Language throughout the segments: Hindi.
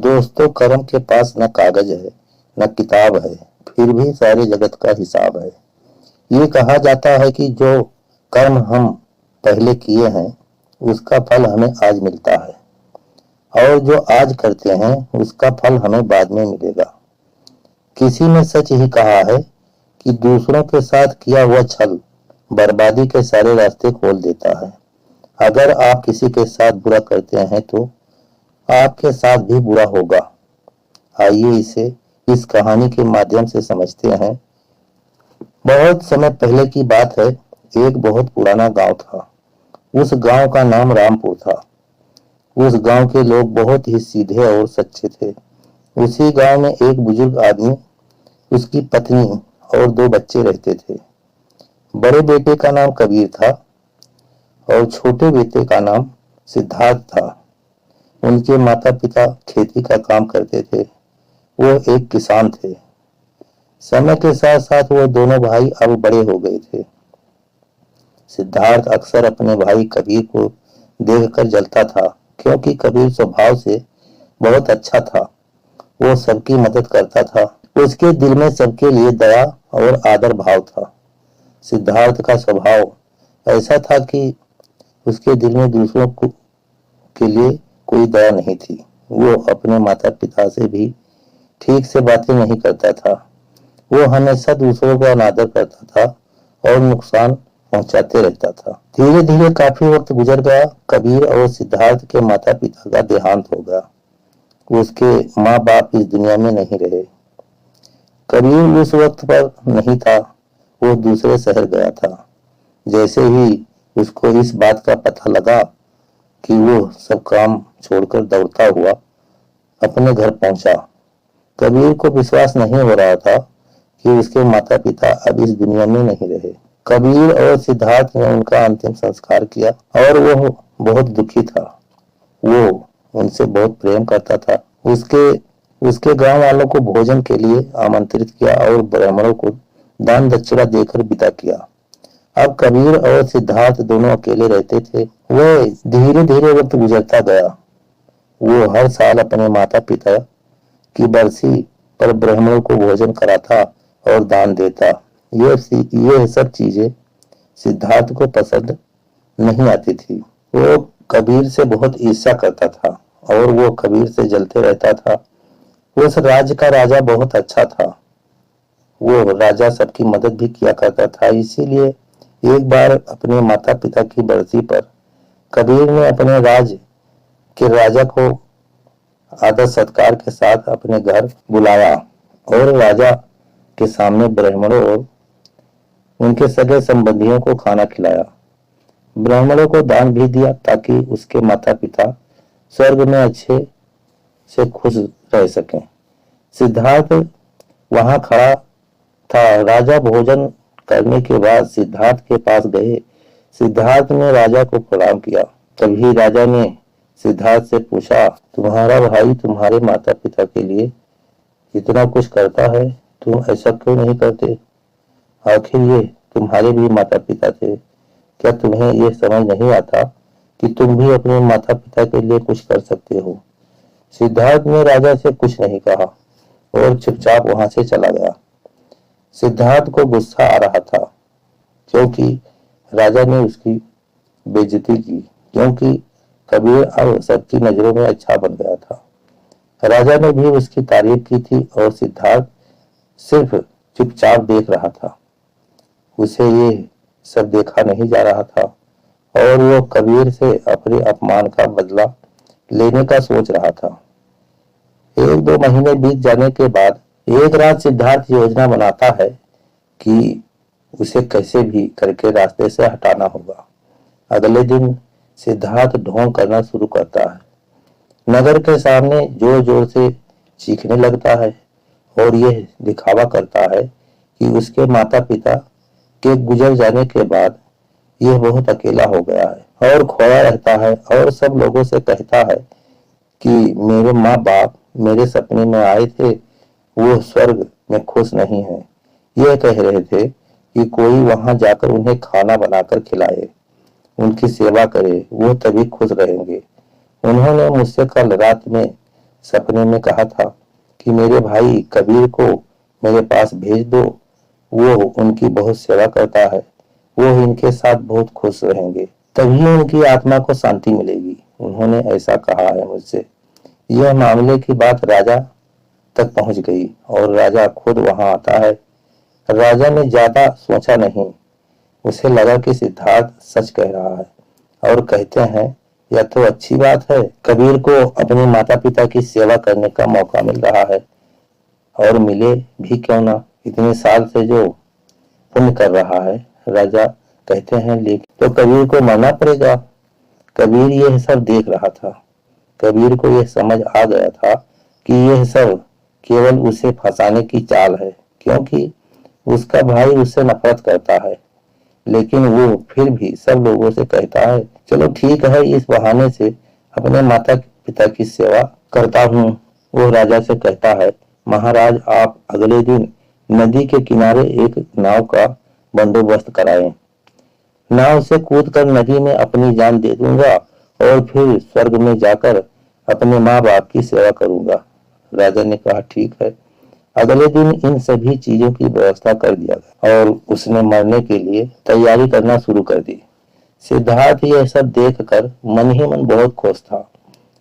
दोस्तों, कर्म के पास न कागज है न किताब है, फिर भी सारे जगत का हिसाब है। ये कहा जाता है कि जो कर्म हम पहले किए हैं उसका फल हमें आज मिलता है और जो आज करते हैं उसका फल हमें बाद में मिलेगा। किसी ने सच ही कहा है कि दूसरों के साथ किया हुआ छल बर्बादी के सारे रास्ते खोल देता है। अगर आप किसी के साथ बुरा करते हैं तो आपके साथ भी बुरा होगा। आइए इसे इस कहानी के माध्यम से समझते हैं। बहुत समय पहले की बात है। एक बहुत पुराना गांव था। उस गांव का नाम रामपुर था। उस गांव के लोग बहुत ही सीधे और सच्चे थे। उसी गांव में एक बुजुर्ग आदमी, उसकी पत्नी और 2 बच्चे रहते थे। बड़े बेटे का नाम कबीर था और छोटे बेटे का नाम सिद्धार्थ था। उनके माता पिता खेती का काम करते थे। वो एक किसान थे। समय के साथ साथ वो दोनों भाई अब बड़े हो गए थे। सिद्धार्थ अक्सर अपने भाई कबीर को देखकर जलता था, क्योंकि कबीर स्वभाव से बहुत अच्छा था। वो सबकी मदद करता था। उसके दिल में सबके लिए दया और आदर भाव था। सिद्धार्थ का स्वभाव ऐसा था कि उसके दिल में दूसरों के लिए कोई दया नहीं थी। वो अपने माता पिता से भी ठीक से बातें नहीं करता था। वो हमेशा दूसरों का अनादर करता था और नुकसान पहुंचाते रहता था। धीरे धीरे काफी वक्त गुजर गया। कबीर और सिद्धार्थ के माता पिता का देहांत हो गया। उसके माँ बाप इस दुनिया में नहीं रहे। कबीर उस वक्त पर नहीं था। वो दूसरे शहर गया था। जैसे ही उसको इस बात का पता लगा कि वो सब काम छोड़कर दौड़ता हुआ अपने घर पहुंचा। कबीर को विश्वास नहीं हो रहा था कि उसके माता पिता अब इस दुनिया में नहीं रहे। कबीर और सिद्धार्थ ने उनका अंतिम संस्कार किया और वो बहुत दुखी था। वो उनसे बहुत प्रेम करता था। उसके गांव वालों को भोजन के लिए आमंत्रित किया और ब्राह्मणों को दान दक्षिणा देकर विदा किया। अब कबीर और सिद्धार्थ दोनों अकेले रहते थे। वो धीरे धीरे वक्त गुजरता गया। वो हर साल अपने माता पिता की बरसी पर ब्राह्मणों को भोजन कराता और दान देता। ये सब चीजें सिद्धार्थ को पसंद नहीं आती थी। वो कबीर से बहुत ईर्ष्या करता था और वो कबीर से जलते रहता था। उस राज्य का राजा बहुत अच्छा था। वो राजा सबकी मदद भी किया करता था। इसीलिए एक बार अपने माता पिता की बरसी पर कबीर ने अपने राज्य के राजा को आदर सत्कार के साथ अपने घर बुलाया और राजा के सामने ब्राह्मणों और उनके सगे संबंधियों को खाना खिलाया। ब्राह्मणों को दान भी दिया ताकि उसके माता पिता स्वर्ग में अच्छे से खुश रह सकें। सिद्धार्थ वहां खड़ा था। राजा भोजन करने के बाद सिद्धार्थ के पास गए। सिद्धार्थ ने राजा को प्रणाम किया। तभी राजा ने सिद्धार्थ से पूछा, तुम्हारा भाई तुम्हारे माता पिता के लिए इतना कुछ करता है, तुम ऐसा क्यों नहीं करते? आखिर ये तुम्हारे भी माता पिता थे। क्या तुम्हें ये समझ नहीं आता कि तुम भी अपने माता पिता के लिए कुछ कर सकते हो? सिद्धार्थ ने राजा से कुछ नहीं कहा और चुपचाप वहां से चला गया। सिद्धार्थ को गुस्सा आ रहा था क्योंकि राजा ने उसकी बेइज्जती की, क्योंकि कबीर अब सबकी नजरों में अच्छा बन गया था। राजा ने भी उसकी तारीफ की थी और सिद्धार्थ सिर्फ चुपचाप देख रहा था। उसे ये सब देखा नहीं जा रहा था और वो कबीर से अपने अपमान का बदला लेने का सोच रहा था। 1-2 महीने बीत जाने के बाद एक रात सिद्धार्थ योजना बनाता है कि उसे कैसे भी करके रास्ते से हटाना होगा। अगले दिन सिद्धार्थ ढोंग करना शुरू करता है। नगर के सामने जोर जोर से चीखने लगता है और यह दिखावा करता है कि उसके माता पिता के गुजर जाने के बाद यह बहुत अकेला हो गया है और खोया रहता है और सब लोगों से कहता है कि मेरे माँ बाप मेरे सपने में आए थे, वो स्वर्ग में खुश नहीं है। यह कह रहे थे कि कोई वहां जाकर उन्हें खाना बनाकर खिलाए, उनकी सेवा करे, वो तभी खुश रहेंगे। उन्होंने मुझसे कल रात में सपने में कहा था कि मेरे भाई कबीर को मेरे पास भेज दो, वो उनकी बहुत सेवा करता है, वो इनके साथ बहुत खुश रहेंगे, तभी उनकी आत्मा को शांति मिलेगी। उन्होंने ऐसा कहा है मुझसे। यह मामले की बात राजा तक पहुंच गई और राजा खुद वहां आता है। राजा ने ज्यादा सोचा नहीं, उसे लगा कि सिद्धार्थ सच कह रहा है और कहते हैं यह तो अच्छी बात है, कबीर को अपने माता पिता की सेवा करने का मौका मिल रहा है और मिले भी क्यों ना, इतने साल से जो पुण्य कर रहा है। राजा कहते हैं लेकिन तो कबीर को मरना पड़ेगा। कबीर यह सब देख रहा था। कबीर को यह समझ आ गया था कि यह सब केवल उसे फंसाने की चाल है, क्योंकि उसका भाई उससे नफरत करता है। लेकिन वो फिर भी सब लोगों से कहता है चलो ठीक है, इस बहाने से अपने माता पिता की सेवा करता हूँ। वो राजा से कहता है महाराज, आप अगले दिन नदी के किनारे एक नाव का बंदोबस्त कराएं। नाव से कूदकर नदी में अपनी जान दे दूंगा और फिर स्वर्ग में जाकर अपने माँ बाप की सेवा करूंगा। राजा ने कहा ठीक है। अगले दिन इन सभी चीजों की व्यवस्था कर दिया गया और उसने मरने के लिए तैयारी करना शुरू कर दी। सिद्धार्थ यह सब देखकर मन ही मन बहुत खुश था।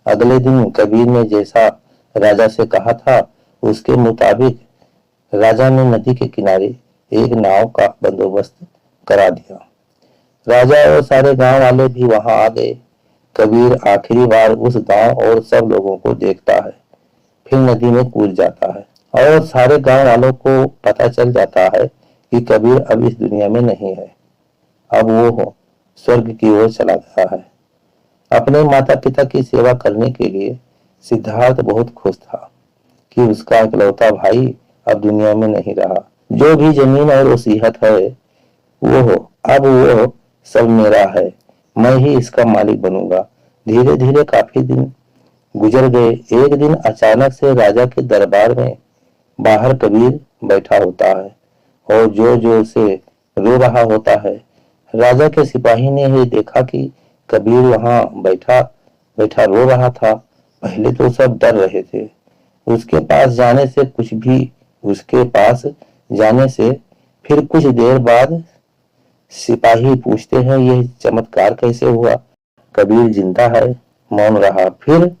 अगले दिन कबीर ने जैसा राजा से कहा था उसके मुताबिक राजा ने नदी के किनारे एक नाव का बंदोबस्त करा दिया। राजा और सारे गांव वाले भी वहां आ गए। कबीर आखिरी बार उस गांव और सब लोगों को देखता है, फिर नदी में कूद जाता है और सारे गांव वालों को पता चल जाता है कि कबीर अब इस दुनिया में नहीं है। अब वो स्वर्ग की ओर चला गया है। अपने माता पिता की सेवा करने के लिए सिद्धार्थ बहुत खुश था कि उसका इकलौता भाई अब दुनिया में नहीं रहा। जो भी जमीन और वसीयत है वो अब वो सब मेरा है, मैं ही इसका मालिक बनूंगा। धीरे धीरे काफी दिन गुजर गए। एक दिन अचानक से राजा के दरबार में बाहर कबीर बैठा होता है और जोर जोर से रो रहा होता है। राजा के सिपाही ने ये देखा कि कबीर वहां बैठा बैठा रो रहा था। पहले तो सब डर रहे थे। उसके पास जाने से फिर कुछ देर बाद सिपाही पूछते हैं यह चमत्कार कैसे हुआ? कबीर जिंदा है। मौन रहा। फिर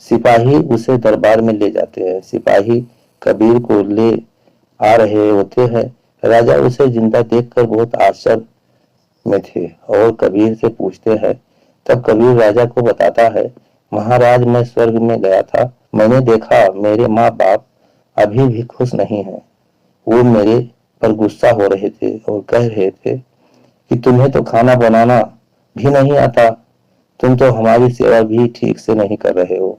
सिपाही उसे दरबार में ले जाते हैं। सिपाही कबीर को ले आ रहे होते हैं। राजा उसे जिंदा देखकर बहुत आश्चर्य में थे और कबीर से पूछते हैं। तब कबीर राजा को बताता है महाराज, मैं स्वर्ग में गया था। मैंने देखा मेरे माँ बाप अभी भी खुश नहीं हैं। वो मेरे पर गुस्सा हो रहे थे और कह रहे थे कि तुम्हें तो खाना बनाना भी नहीं आता, तुम तो हमारी सेवा भी ठीक से नहीं कर रहे हो।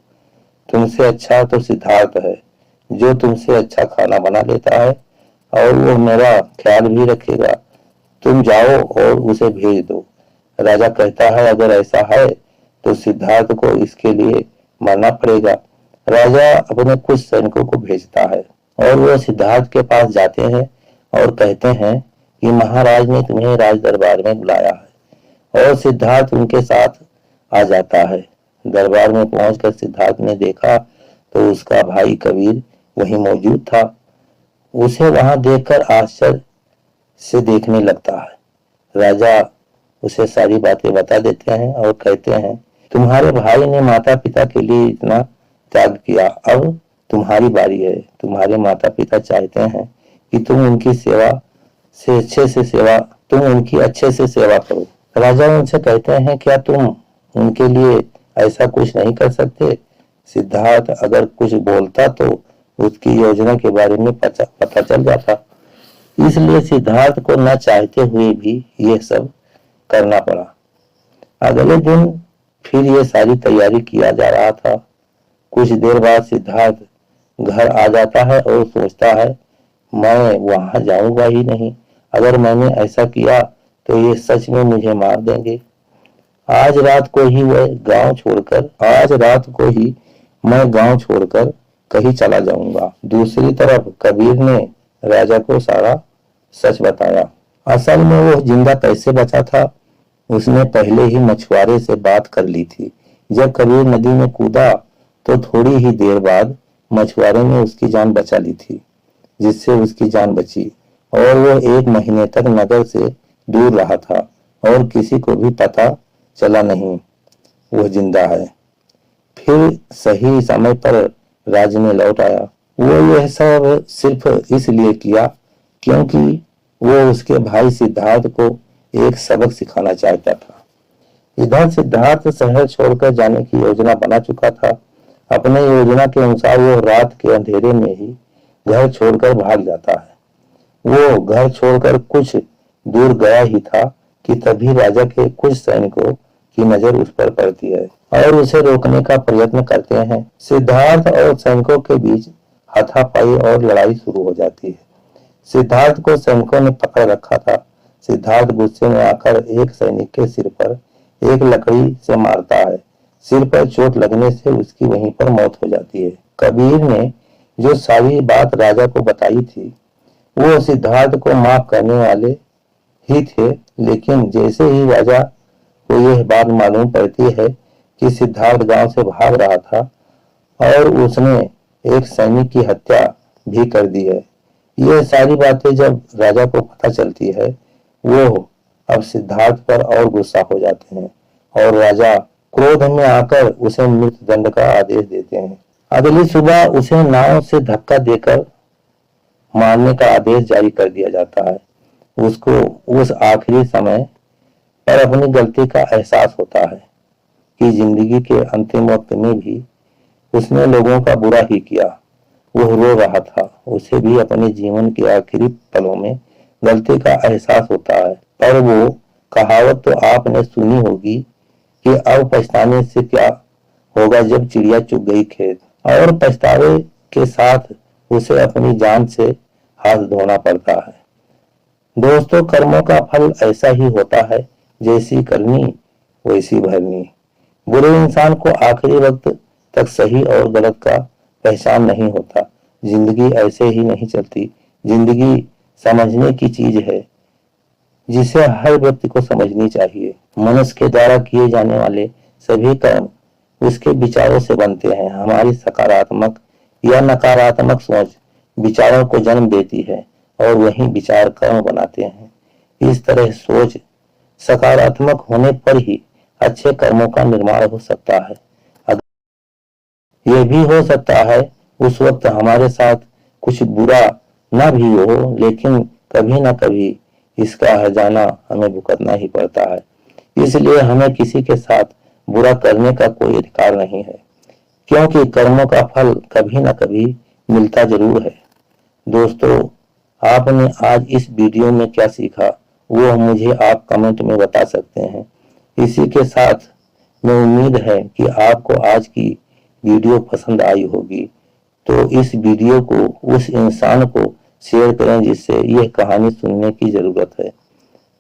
तुमसे अच्छा तो सिद्धार्थ है जो तुमसे अच्छा खाना बना लेता है और वो मेरा ख्याल भी रखेगा। तुम जाओ और उसे भेज दो। राजा कहता है अगर ऐसा है तो सिद्धार्थ को इसके लिए मरना पड़ेगा। राजा अपने कुछ सैनिकों को भेजता है और वो सिद्धार्थ के पास जाते हैं और कहते हैं कि महाराज ने तुम्हें राज दरबार में बुलाया है और सिद्धार्थ उनके साथ आ जाता है। दरबार में पहुंचकर सिद्धार्थ ने देखा तो उसका भाई कबीर वहीं मौजूद था। उसे वहां देखकर आश्चर्य से देखने लगता है। राजा उसे सारी बातें बता देते हैं और कहते हैं तुम्हारे भाई ने माता पिता के लिए इतना त्याग किया, अब तुम्हारी बारी है। तुम्हारे माता पिता चाहते हैं कि तुम उनकी अच्छे से सेवा करो। राजा उनसे कहते हैं क्या तुम उनके लिए ऐसा कुछ नहीं कर सकते? सिद्धार्थ अगर कुछ बोलता तो उसकी योजना के बारे में पता चल जाता, इसलिए सिद्धार्थ को न चाहते हुए भी यह सब करना पड़ा। अगले दिन फिर ये सारी तैयारी किया जा रहा था। कुछ देर बाद सिद्धार्थ घर आ जाता है और सोचता है मैं वहां जाऊंगा ही नहीं। अगर मैंने ऐसा किया तो ये सच में मुझे मार देंगे। आज रात को ही मैं गांव छोड़कर कहीं चला जाऊंगा। दूसरी तरफ कबीर ने राजा को सारा सच बताया। असल में वो जिंदा कैसे बचा था उसने पहले ही मछुआरे से बात कर ली थी। जब कबीर नदी में कूदा तो थोड़ी ही देर बाद मछुआरे ने उसकी जान बचा ली थी, जिससे उसकी जान बची और वो 1 महीने तक नगर से दूर रहा था और किसी को भी पता चला नहीं वो जिंदा है। फिर सही समय पर राज में लौट आया। वो यह सब सिर्फ इसलिए किया क्योंकि वो उसके भाई सिद्धार्थ को एक सबक सिखाना चाहता था। इधर सिद्धार्थ शहर छोड़कर जाने की योजना बना चुका था। अपने योजना के अनुसार वो रात के अंधेरे में ही घर छोड़कर भाग जाता है। वो घर छोड़कर कुछ दूर गया ही था कि तभी राजा के कुछ सैनिकों की नजर उस पर पड़ती है और उसे रोकने का प्रयत्न करते हैं। सिद्धार्थ और सैनिकों के बीच हाथापाई और लड़ाई शुरू हो जाती है। सिद्धार्थ को सैनिकों ने पकड़ रखा था। सिद्धार्थ गुस्से में आकर एक सैनिक के सिर पर एक लकड़ी से मारता है। सिर पर चोट लगने से उसकी वहीं पर मौत हो जाती है। कबीर ने जो सारी बात राजा को बताई थी वो सिद्धार्थ को माफ करने वाले ही थे, लेकिन जैसे ही राजा को यह बात मालूम पड़ती है कि सिद्धार्थ गांव से भाग रहा था और उसने एक सैनिक की हत्या भी कर दी है, यह सारी बातें जब राजा को पता चलती है वो अब सिद्धार्थ पर और गुस्सा हो जाते हैं और राजा क्रोध में आकर उसे मृत्यु दंड का आदेश देते हैं। अगली सुबह उसे नाव से धक्का देकर मारने का आदेश जारी कर दिया जाता है। उसको उस आखिरी समय पर अपनी गलती का एहसास होता है कि जिंदगी के अंतिम वक्त में भी उसने लोगों का बुरा ही किया। वो रो रहा था। उसे भी अपने जीवन के आखिरी पलों में गलती का एहसास होता है, पर वो कहावत तो आपने सुनी होगी कि अब पछताने से क्या होगा जब चिड़िया चुग गई खेत, और पछतावे के साथ उसे अपनी जान से हाथ धोना पड़ता है। दोस्तों, कर्मों का फल ऐसा ही होता है, जैसी करनी वैसी भरनी। बुरे इंसान को आखिरी वक्त तक सही और गलत का पहचान नहीं होता। जिंदगी ऐसे ही नहीं चलती। जिंदगी समझने की चीज है जिसे हर व्यक्ति को समझनी चाहिए। मनुष्य के द्वारा किए जाने वाले सभी कर्म उसके विचारों से बनते हैं। हमारी सकारात्मक या नकारात्मक सोच विचारों को जन्म देती है और वही विचार कर्म बनाते हैं। इस तरह सोच सकारात्मक होने पर ही अच्छे कर्मों का निर्माण हो सकता है। यह भी हो सकता है उस वक्त हमारे साथ कुछ बुरा ना भी हो, लेकिन कभी ना कभी इसका हर्जाना हमें भुगतना ही पड़ता है। इसलिए हमें किसी के साथ बुरा करने का कोई अधिकार नहीं है, क्योंकि कर्मों का फल कभी ना कभी मिलता जरूर है। दोस्तों, आपने आज इस वीडियो में क्या सीखा वो मुझे आप कमेंट में बता सकते हैं। इसी के साथ मैं उम्मीद है कि आपको आज की वीडियो पसंद आई होगी, तो इस वीडियो को उस इंसान को शेयर करें जिससे यह कहानी सुनने की जरूरत है,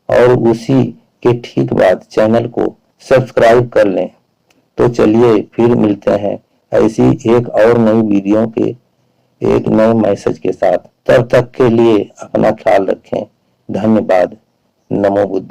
और उसी के ठीक बाद चैनल को सब्सक्राइब कर लें। तो चलिए फिर मिलते हैं ऐसी एक और नई वीडियो के एक नए मैसेज के साथ। तब तक के लिए अपना ख्याल रखें। धन्यवाद। नमो बुद्ध।